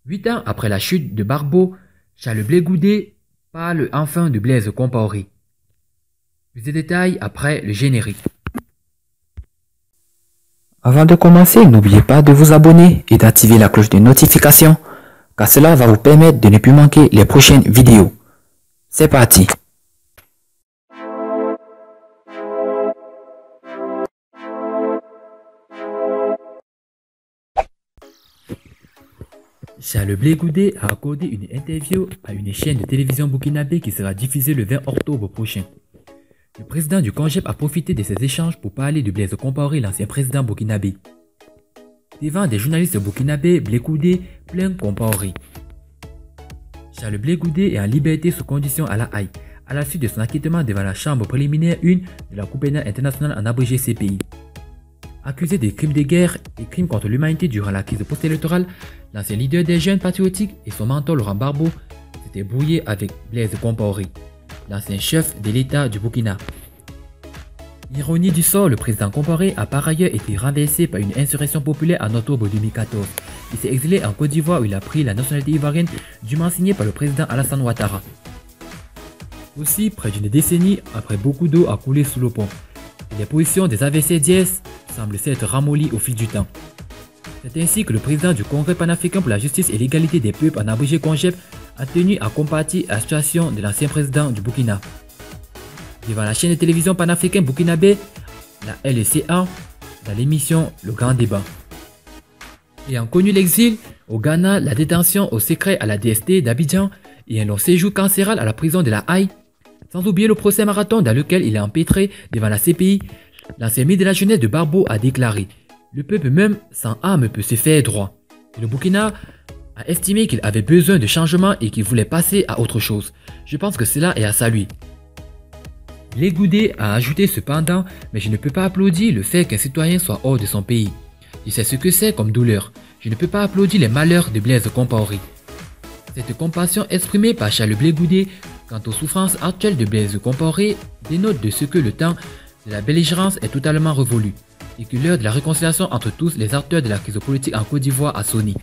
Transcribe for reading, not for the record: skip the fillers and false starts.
8 ans après la chute de Barbeau, Charles Blé Goudé parle enfin de Blaise Compaoré. Plus de détails après le générique. Avant de commencer, n'oubliez pas de vous abonner et d'activer la cloche de notification, car cela va vous permettre de ne plus manquer les prochaines vidéos. C'est parti! Charles Blé Goudé a accordé une interview à une chaîne de télévision burkinabé qui sera diffusée le 20 octobre prochain. Le président du CONGEP a profité de ces échanges pour parler de Blaise Compaoré, l'ancien président burkinabé. Devant des journalistes burkinabés, Blé Goudé plaint Compaoré. Charles Blé Goudé est en liberté sous condition à La Haye, à la suite de son acquittement devant la chambre préliminaire 1 de la Cour pénale internationale en abrégé CPI. Accusé des crimes de guerre et crimes contre l'humanité durant la crise post-électorale, l'ancien leader des jeunes patriotiques et son mentor Laurent Gbagbo s'étaient brouillés avec Blaise Compaoré, l'ancien chef de l'État du Burkina. Ironie du sort, le président Compaoré a par ailleurs été renversé par une insurrection populaire en octobre 2014. Il s'est exilé en Côte d'Ivoire où il a pris la nationalité ivoirienne dûment signée par le président Alassane Ouattara. Aussi, près d'une décennie après, beaucoup d'eau a coulé sous le pont. Et les positions des AVC Diès semblent s'être ramollies au fil du temps. C'est ainsi que le président du Congrès panafricain pour la justice et l'égalité des peuples en abrégé CONGEP a tenu à compatir la situation de l'ancien président du Burkina. Devant la chaîne de télévision panafricaine burkinabé, la LCA, dans l'émission Le Grand Débat. Ayant connu l'exil au Ghana, la détention au secret à la DST d'Abidjan et un long séjour carcéral à la prison de La Haye, sans oublier le procès marathon dans lequel il est empêtré devant la CPI, l'ancien ministre de la jeunesse de Barbeau a déclaré « Le peuple même sans âme peut se faire droit ». Le Burkina a estimé qu'il avait besoin de changement et qu'il voulait passer à autre chose. Je pense que cela est à saluer. Blé Goudé a ajouté cependant « Mais je ne peux pas applaudir le fait qu'un citoyen soit hors de son pays. Je sais ce que c'est comme douleur. Je ne peux pas applaudir les malheurs de Blaise Compaoré. » Cette compassion exprimée par Charles Blé Goudé quant aux souffrances actuelles de Blaise Compaoré dénote de ce que le temps de la belligérance est totalement révolu et que l'heure de la réconciliation entre tous les acteurs de la crise politique en Côte d'Ivoire a sonné.